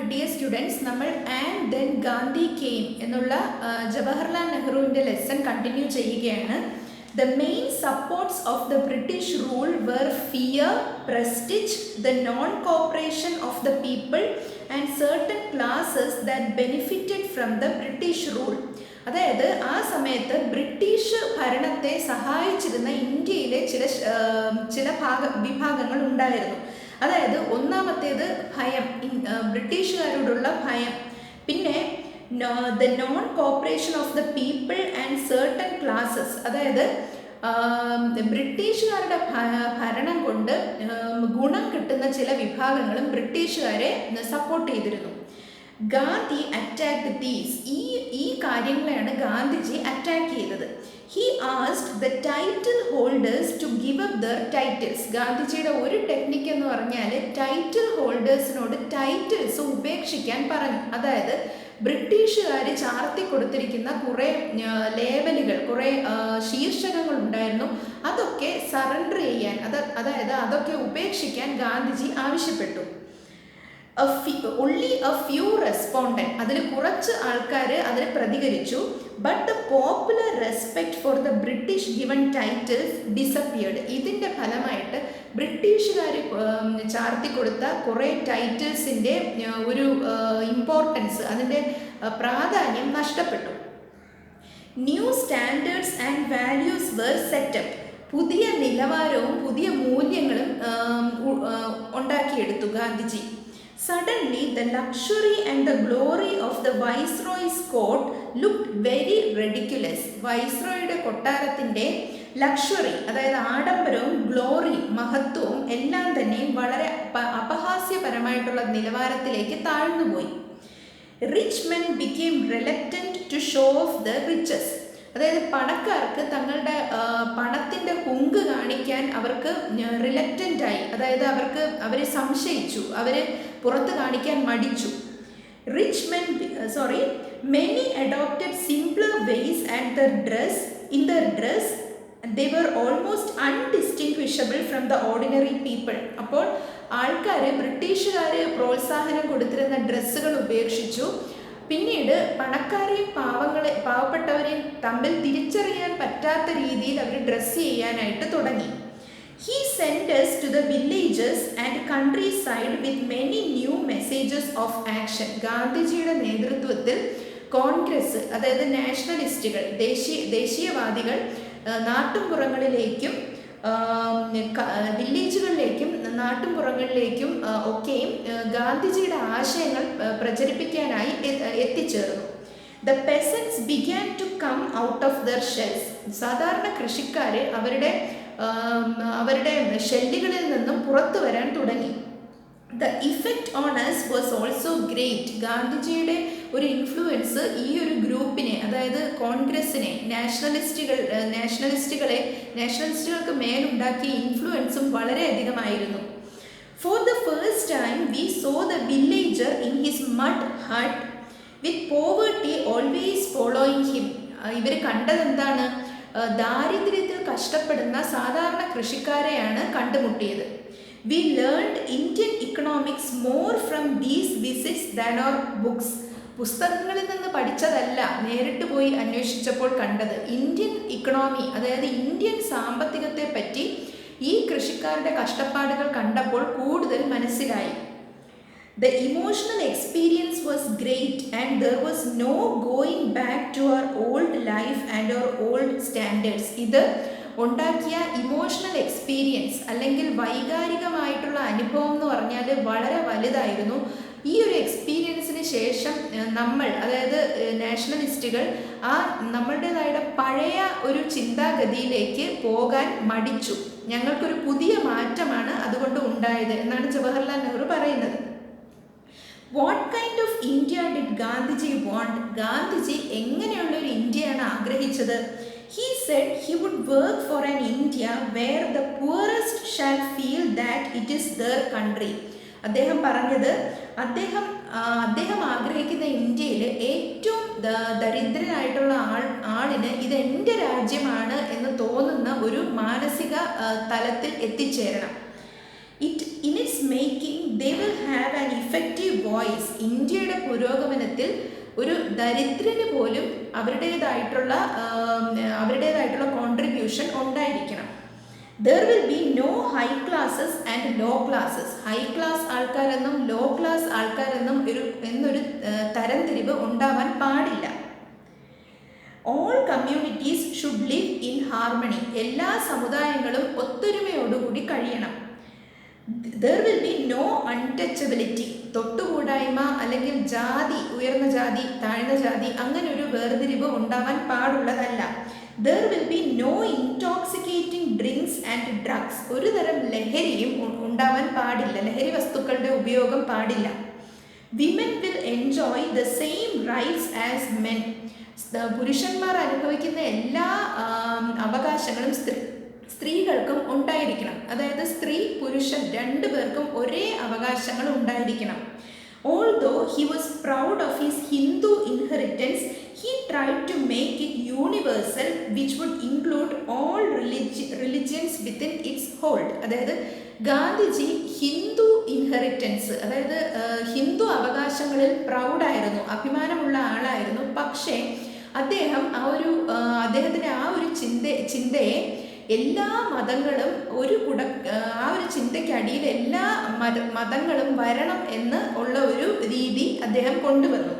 Dear students, നമ്മൾ and then Gandhi came എന്നുള്ള ജവഹർലാൽ നെഹ്റുവിൻ്റെ ലെസൺ കണ്ടിന്യൂ ചെയ്യുകയാണ്. The main supports of the British rule were fear, prestige, the non cooperation of the people and certain classes that benefited from the British rule. അതായത് ആ സമയത്ത് British ഭരണത്തെ സഹായിച്ചിരുന്ന ഇന്ത്യയിലെ ചില വിഭാഗങ്ങൾ ഉണ്ടായിരുന്നു. അതായത് ഒന്നാമത്തേത് ഭയം, ബ്രിട്ടീഷുകാരോടുള്ള ഭയം. പിന്നെ the non cooperation of the people and certain classes, അതായത് ബ്രിട്ടീഷുകാരുടെ ഭരണം കൊണ്ട് ഗുണം കിട്ടുന്ന ചില വിഭാഗങ്ങളും ബ്രിട്ടീഷുകാരെ സപ്പോർട്ട് ചെയ്തിരുന്നു. ഗാന്ധി അറ്റാക്ട് ദീസ്, ഈ കാര്യങ്ങളെയാണ് ഗാന്ധിജി അറ്റാക്ക് ചെയ്തത്. He asked the title holders to give up their titles. ഗാന്ധിജിയുടെ ഒരു ടെക്നിക്ക് എന്ന് പറഞ്ഞാൽ ടൈറ്റിൽ ഹോൾഡേഴ്സിനോട് ടൈറ്റിൽസ് ഉപേക്ഷിക്കാൻ പറഞ്ഞു. അതായത് ബ്രിട്ടീഷുകാർ ചാർത്തി കൊടുത്തിരിക്കുന്ന കുറേ ലേബലുകൾ, കുറേ ശീർഷകങ്ങൾ ഉണ്ടായിരുന്നു, അതൊക്കെ സറണ്ടർ ചെയ്യാൻ, അതായത് അതൊക്കെ ഉപേക്ഷിക്കാൻ ഗാന്ധിജി ആവശ്യപ്പെട്ടു. only a few responded, അതിൽ കുറച്ച് ആൾക്കാർ അതിൽ പ്രതികരിച്ചു. But the popular respect for the British given titles disappeared. ഇതിൻ്റെ ഫലമായിട്ട് ബ്രിട്ടീഷുകാർ ചാർത്തി കൊടുത്ത കുറേ ടൈറ്റിൽസിൻ്റെ ഒരു ഇമ്പോർട്ടൻസ്, അതിൻ്റെ പ്രാധാന്യം നഷ്ടപ്പെട്ടു. New standards and values were set up. പുതിയ നിലവാരവും പുതിയ മൂല്യങ്ങളും ഉണ്ടാക്കിയെടുത്തു Gandhiji. Suddenly, the luxury and the glory of the Viceroy's court looked very ridiculous. വൈസ്രോയുടെ കൊട്ടാരത്തിൻ്റെ ലക്ഷറി, അതായത് ആഡംബരവും ഗ്ലോറിയും മഹത്വവും എല്ലാം തന്നെ വളരെ അപഹാസ്യപരമായിട്ടുള്ള നിലവാരത്തിലേക്ക് താഴ്ന്നുപോയി. Rich men became reluctant to show off the riches. അതായത് പണക്കാർക്ക് തങ്ങളുടെ പണത്തിൻ്റെ ഹുങ്ക് കാണിക്കാൻ അവർക്ക് റിലക്റ്റൻ്റായി, അതായത് അവരെ സംശയിച്ചു, അവരെ പുറത്ത് കാണിക്കാൻ മടിച്ചു. Many adopted simpler ways and in their dress they were almost undistinguishable from the ordinary people. അപ്പോൾ ആൾക്കാർ, ബ്രിട്ടീഷുകാർ പ്രോത്സാഹനം കൊടുത്തിരുന്ന ഡ്രസ്സുകൾ ഉപേക്ഷിച്ചു. പിന്നീട് പണക്കാരെയും പാവപ്പെട്ടവരെയും തമ്മിൽ തിരിച്ചറിയാൻ പറ്റാത്ത രീതിയിൽ അവർ ഡ്രസ്സ് ചെയ്യാനായിട്ട് തുടങ്ങി. He sent us to the villages and countryside with many new messages of action. ഗാന്ധിജിയുടെ നേതൃത്വത്തിൽ കോൺഗ്രസ്, അതായത് നാഷണലിസ്റ്റുകൾ, ദേശീയവാദികൾ നാട്ടുംപുറങ്ങളിലേക്കും വില്ലേജുകളിലേക്കും നാട്ടുംപുറങ്ങളിലേക്കും ഒക്കെയും ഗാന്ധിജിയുടെ ആശയങ്ങൾ പ്രചരിപ്പിക്കാനായി എത്തിച്ചേർന്നു. The peasants began to come out of their shells. സാധാരണ കൃഷിക്കാർ അവരുടെ ഷെല്ലുകളിൽ നിന്നും പുറത്തു വരാൻ തുടങ്ങി. The effect on us was also great. ഗാന്ധിജിയുടെ ഒരു ഇൻഫ്ലുവൻസ് ഈ ഒരു ഗ്രൂപ്പിനെ, അതായത് കോൺഗ്രസിനെ, നാഷണലിസ്റ്റുകൾക്ക് മേലുണ്ടാക്കിയ ഇൻഫ്ലുവൻസും വളരെയധികമായിരുന്നു. For the first time we saw the villager in his mud hut with poverty always following him. ഇവർ കണ്ടതെന്താണ്? ദാരിദ്ര്യത്തിൽ കഷ്ടപ്പെടുന്ന സാധാരണ കൃഷിക്കാരെയാണ് കണ്ടുമുട്ടിയത്. We learned Indian economics more from these visits than our books. പുസ്തകങ്ങളിൽ നിന്ന് പഠിച്ചതല്ല, നേരിട്ട് പോയി അന്വേഷിച്ചപ്പോൾ കണ്ടത്. ഇന്ത്യൻ ഇക്കണോമി, അതായത് ഇന്ത്യൻ സാമ്പത്തികത്തെ പറ്റി ഈ കൃഷിക്കാരുടെ കഷ്ടപ്പാടുകൾ കണ്ടപ്പോൾ കൂടുതൽ മനസ്സിലായി. The emotional experience was great and there was no going back to our old life and our old standards. ഇത് ഉണ്ടാക്കിയ ഇമോഷണൽ എക്സ്പീരിയൻസ് അല്ലെങ്കിൽ വൈകാരികമായിട്ടുള്ള അനുഭവം എന്ന് പറഞ്ഞാൽ വളരെ വലുതായിരുന്നു. ഈ ഒരു എക്സ്പീരിയൻസിന് ശേഷം നമ്മൾ, അതായത് നാഷണലിസ്റ്റുകൾ, നമ്മളുടേതായ പഴയ ഒരു ചിന്താഗതിയിലേക്ക് പോകാൻ മടിച്ചു. ഞങ്ങൾക്കൊരു പുതിയ മാറ്റമാണ് അതുകൊണ്ട് ഉണ്ടായത് എന്നാണ് ജവഹർലാൽ നെഹ്റു പറയുന്നത്. What kind of India did Gandhiji want? Gandhiji എങ്ങനെയുള്ള ഒരു ഇന്ത്യയാണ് ആഗ്രഹിച്ചത്? He said he would work for an India where the poorest shall feel that it is their country. അദ്ദേഹം പറഞ്ഞത്, അദ്ദേഹം ആഗ്രഹിക്കുന്ന ഇന്ത്യയിൽ ഏറ്റവും ദരിദ്രനായിട്ടുള്ള ആളിന് ഇത് എൻ്റെ രാജ്യമാണ് എന്ന് തോന്നുന്ന ഒരു മാനസിക തലത്തിൽ എത്തിച്ചേരണം. In its making, they will have an effect effective voice. ഇന്ത്യയുടെ പുരോഗമനത്തിൽ ഒരു ദരിദ്രന് പോലും അവരുടേതായിട്ടുള്ള കോൺട്രിബ്യൂഷൻ ഉണ്ടായിരിക്കണം. There will be no high classes and low classes. High class ആൾക്കാരെന്നും ലോ ക്ലാസ് ആൾക്കാരെന്നും എന്നൊരു തരംതിരിവ് ഉണ്ടാവാൻ പാടില്ല. All communities should live in harmony. എല്ലാ സമുദായങ്ങളും ഒത്തൊരുമയോടുകൂടി കഴിയണം. There will be no untouchability. തൊട്ടുകൂടായ്മ അല്ലെങ്കിൽ ജാതി, ഉയർന്ന ജാതി താഴ്ന്ന ജാതി അങ്ങനെ ഒരു വേർതിരിവ് ഉണ്ടാവാൻ പാടുള്ളതല്ല. There will be no intoxicating drinks and drugs. ഒരു തരം ലഹരിയും ഉണ്ടാവാൻ പാടില്ല, ലഹരി വസ്തുക്കളുടെ ഉപയോഗം പാടില്ല. Women will enjoy the same rights as men. പുരുഷന്മാർ അനുഭവിക്കുന്ന എല്ലാ അവകാശങ്ങളും സ്ത്രീകൾക്കും ഉണ്ടായിരിക്കണം. അതായത് സ്ത്രീ പുരുഷൻ രണ്ടുപേർക്കും ഒരേ അവകാശങ്ങൾ ഉണ്ടായിരിക്കണം. Although he was proud of his Hindu inheritance, he tried to make it universal, which would include all religions within its hold. അതായത് ഗാന്ധിജി ഹിന്ദു ഇൻഹെറിറ്റൻസ്, അതായത് ഹിന്ദു അവകാശങ്ങളിൽ പ്രൗഡായിരുന്നു, അഭിമാനമുള്ള ആളായിരുന്നു. പക്ഷേ അദ്ദേഹത്തിൻ്റെ ആ ഒരു ചിന്തയെ എല്ലാ മതങ്ങളും ആ ഒരു ചിന്തയ്ക്കടിയിൽ എല്ലാ മതങ്ങളും വരണം എന്ന് ഉള്ള ഒരു രീതി അദ്ദേഹം കൊണ്ടുവന്നു.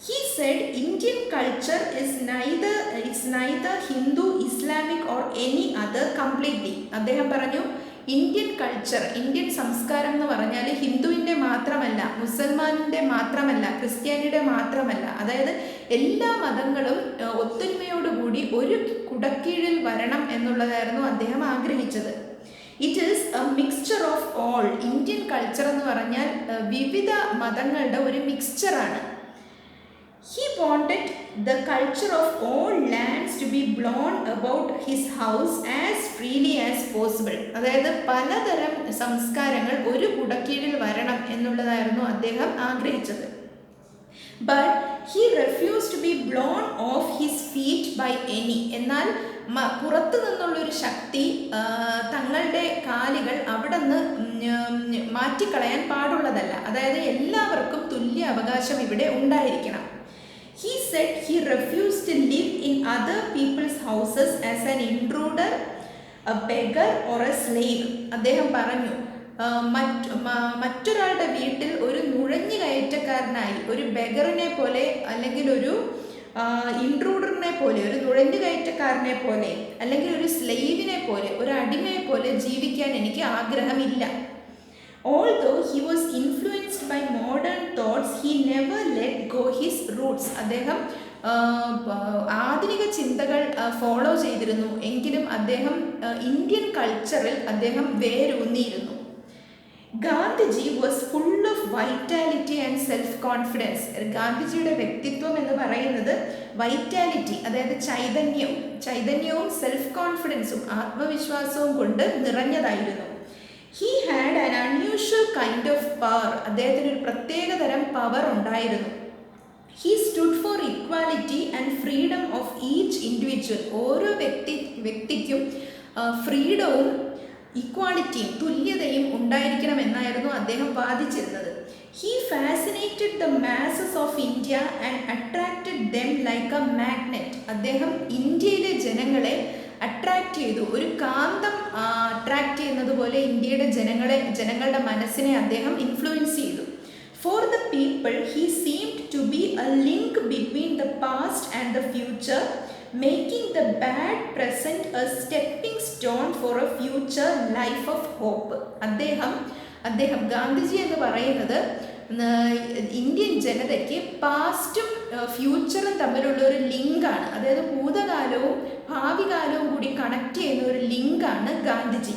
He said Indian culture is neither Hindu, Islamic or any other completely. അദ്ദേഹം പറഞ്ഞു ഇന്ത്യൻ കൾച്ചർ, ഇന്ത്യൻ സംസ്കാരം എന്ന് പറഞ്ഞാൽ ഹിന്ദുവിൻ്റെ മാത്രമല്ല, മുസൽമാനിൻ്റെ മാത്രമല്ല, ക്രിസ്ത്യാനിയുടെ മാത്രമല്ല, അതായത് എല്ലാ മതങ്ങളും ഒത്തൊരുമയോടുകൂടി ഒരു കുടക്കീഴിൽ വരണം എന്നുള്ളതായിരുന്നു അദ്ദേഹം ആഗ്രഹിച്ചത്. It is A mixture of all. Indian culture എന്ന് പറഞ്ഞാൽ വിവിധ മതങ്ങളുടെ ഒരു മിക്സ്ചറാണ്. He wanted the culture of all lands to be blown about his house as freely as possible. അതായത് പലതരം സംസ്കാരങ്ങൾ ഒരു കുടക്കീഴിൽ വരണം എന്നുള്ളതായിരുന്നു അദ്ദേഹം ആഗ്രഹിച്ചത്. But he refused to be blown off his feet by any. എന്നാൽ പുറത്തു നിന്നുള്ളൊരു ശക്തി തങ്ങളുടെ കാലുകൾ അവിടെ നിന്ന് മാറ്റിക്കളയാൻ പാടുള്ളതല്ല. അതായത് എല്ലാവർക്കും തുല്യ അവകാശം ഇവിടെ ഉണ്ടായിരിക്കണം. He said he refused to live in other people's houses as an intruder, a beggar or a slave. അദ്ദേഹം പറഞ്ഞു മറ്റൊരാളുടെ വീട്ടിൽ ഒരു നുഴഞ്ഞു കയറ്റക്കാരനായി, ഒരു ബെഗറിനെ പോലെ അല്ലെങ്കിൽ ഒരു ഇൻട്രൂഡറിനെ പോലെ, ഒരു നുഴഞ്ഞു കയറ്റക്കാരനെ പോലെ അല്ലെങ്കിൽ ഒരു സ്ലേവിനെ പോലെ, ഒരു അടിമയെ പോലെ ജീവിക്കാൻ എനിക്ക് ആഗ്രഹമില്ല. Although he was influenced by modern thoughts, he never let go his roots. അദ്ദേഹം ആധുനിക ചിന്തകൾ ഫോളോ ചെയ്തിരുന്നു, എങ്കിലും അദ്ദേഹം ഇന്ത്യൻ കൾച്ചറിൽ അദ്ദേഹം വേരൂന്നിയിരുന്നു. Gandhiji was full of vitality and self confidence. ഗാന്ധിജിയുടെ വ്യക്തിത്വം എന്ന് പറയുന്നത് വൈറ്റാലിറ്റി, അതായത് ചൈതന്യവും സെൽഫ് കോൺഫിഡൻസും ആത്മവിശ്വാസവും കൊണ്ട് നിറഞ്ഞതായിരുന്നു. He had an unusual kind of power. അദ്ദേഹത്തിന് ഒരു പ്രത്യേക തരം പവർ ഉണ്ടായിരുന്നു. He stood for equality and freedom of each individual. ഓരോ വ്യക്തിക്കും ഫ്രീഡവും ഇക്വാളിറ്റിയും തുല്യതയും ഉണ്ടായിരിക്കണമെന്നായിരുന്നു അദ്ദേഹം വാദിച്ചിരുന്നത്. He fascinated the masses of India and attracted them like a magnet. അദ്ദേഹം ഇന്ത്യയിലെ ജനങ്ങളെ അട്രാക്റ്റ് ചെയ്തു, ഒരു കാന്തം അട്രാക്റ്റ് ചെയ്യുന്നത് പോലെ ഇന്ത്യയുടെ ജനങ്ങളുടെ മനസ്സിനെ അദ്ദേഹം ഇൻഫ്ലുവൻസ് ചെയ്തു. For the people, he seemed to be a link between the past and the future, making the bad present a stepping stone for a future life of hope. അദ്ദേഹം ഗാന്ധിജി എന്ന് പറയുന്നത് ഇന്ത്യൻ ജനതയ്ക്ക് പാസ്റ്റും ഫ്യൂച്ചറും തമ്മിലുള്ള ഒരു ലിങ്കാണ്. അതായത് ഭൂതകാലവും ഭാവി കാലവും കൂടി കണക്ട് ചെയ്യുന്ന ഒരു ലിങ്കാണ് Gandhiji.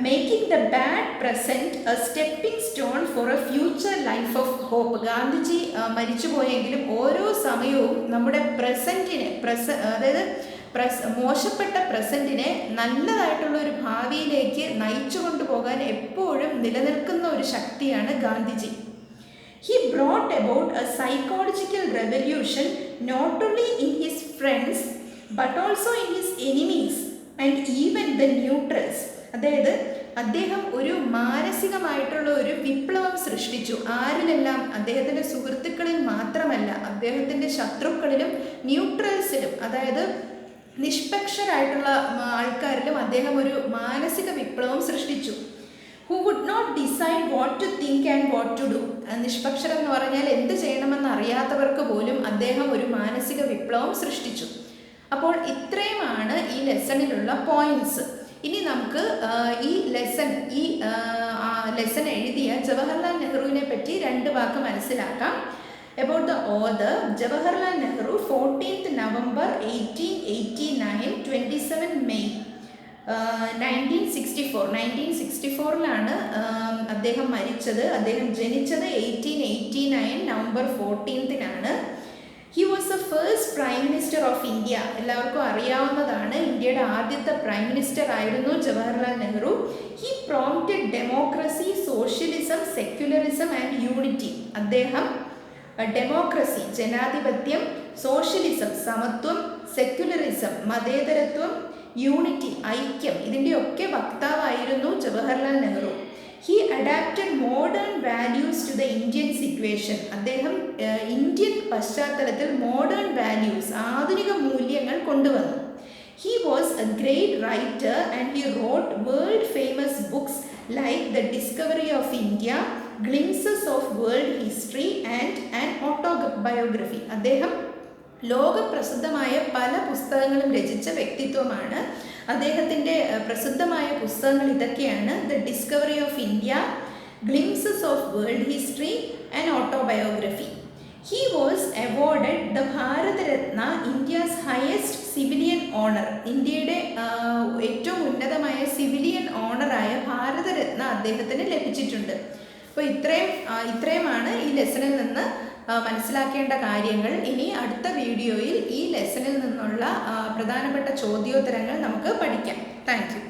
Making the bad present a stepping stone for a future life of hope. Gandhiji മരിച്ചുപോയെങ്കിലും ഓരോ സമയവും നമ്മുടെ പ്രസൻറ്റിനെ അതായത് മോശപ്പെട്ട പ്രസൻറ്റിനെ നല്ലതായിട്ടുള്ള ഒരു ഭാവിയിലേക്ക് നയിച്ചു കൊണ്ടുപോകാൻ എപ്പോഴും നിലനിൽക്കുന്ന ഒരു ശക്തിയാണ് Gandhiji. He brought about a psychological revolution not only in his friends but also in his enemies and even the neutrals. അതായത് അദ്ദേഹം ഒരു മാനസികമായിട്ടുള്ള ഒരു വിപ്ലവം സൃഷ്ടിച്ചു. ആരിലെല്ലാം? അദ്ദേഹത്തിൻ്റെ സുഹൃത്തുക്കളിൽ മാത്രമല്ല, അദ്ദേഹത്തിൻ്റെ ശത്രുക്കളിലും ന്യൂട്രൽസിലും, അതായത് നിഷ്പക്ഷരായിട്ടുള്ള ആൾക്കാരിലും അദ്ദേഹം ഒരു മാനസിക വിപ്ലവം സൃഷ്ടിച്ചു. Who would not decide what to think and what to do. നിഷ്പക്ഷരെന്ന് പറഞ്ഞാൽ എന്ത് ചെയ്യണമെന്ന് അറിയാത്തവർക്ക് പോലും അദ്ദേഹം ഒരു മാനസിക വിപ്ലവം സൃഷ്ടിച്ചു. അപ്പോൾ ഇത്രയുമാണ് ഈ ലെസണിലുള്ള പോയിന്റ്സ്. ഇനി നമുക്ക് ഈ ലെസൺ എഴുതിയ ജവഹർലാൽ നെഹ്റുവിനെ പറ്റി 2 വാക്ക് മനസ്സിലാക്കാം. About the author, Jawaharlal Nehru, 14th November 1889, 27 May 1964. 1964 അദ്ദേഹം മരിച്ചത്. അദ്ദേഹം ജനിച്ചത് 1889 November 14th. He was the first prime minister of India. എല്ലാവർക്കും അറിയാവുന്നതാണ്, ഇന്ത്യയുടെ ആദ്യത്തെ പ്രൈം മിനിസ്റ്റർ ആയിരുന്നു Jawaharlal Nehru. He prompted democracy, socialism, secularism and unity. അദ്ദേഹം ഡെമോക്രസി ജനാധിപത്യം, സോഷ്യലിസം സമത്വം, സെക്യുലറിസം മതേതരത്വം, യൂണിറ്റി ഐക്യം, ഇതിൻ്റെയൊക്കെ വക്താവായിരുന്നു Jawaharlal Nehru. He adapted modern values to the Indian situation. അദ്ദേഹം ഇന്ത്യൻ പശ്ചാത്തലത്തിൽ മോഡേൺ വാല്യൂസ്, ആധുനിക മൂല്യങ്ങൾ കൊണ്ടുവന്നു. He was a great writer and he wrote world famous books like the discovery of India, glimpses of world history and an autobiography. അദ്ദേഹം ലോകപ്രസിദ്ധമായ പല പുസ്തകങ്ങളും രചിച്ച വ്യക്തിത്വമാണ്. അദ്ദേഹത്തിൻ്റെ പ്രസിദ്ധമായ പുസ്തകങ്ങൾ ഇതൊക്കെയാണ്: the discovery of India, glimpses of world history and autobiography. He was awarded the Bharat Ratna, India's highest civilian honour. ഇന്ത്യയുടെ ഏറ്റവും ഉന്നതമായ സിവിലിയൻ ഓണറായ ഭാരതരത്ന അദ്ദേഹത്തിന് ലഭിച്ചിട്ടുണ്ട്. അപ്പോൾ ഇത്രയുമാണ് ഈ ലെസണിൽ നിന്ന് മനസ്സിലാക്കേണ്ട കാര്യങ്ങൾ. ഇനി അടുത്ത വീഡിയോയിൽ ഈ ലെസണിൽ നിന്നുള്ള പ്രധാനപ്പെട്ട ചോദ്യോത്തരങ്ങൾ നമുക്ക് പഠിക്കാം. Thank you.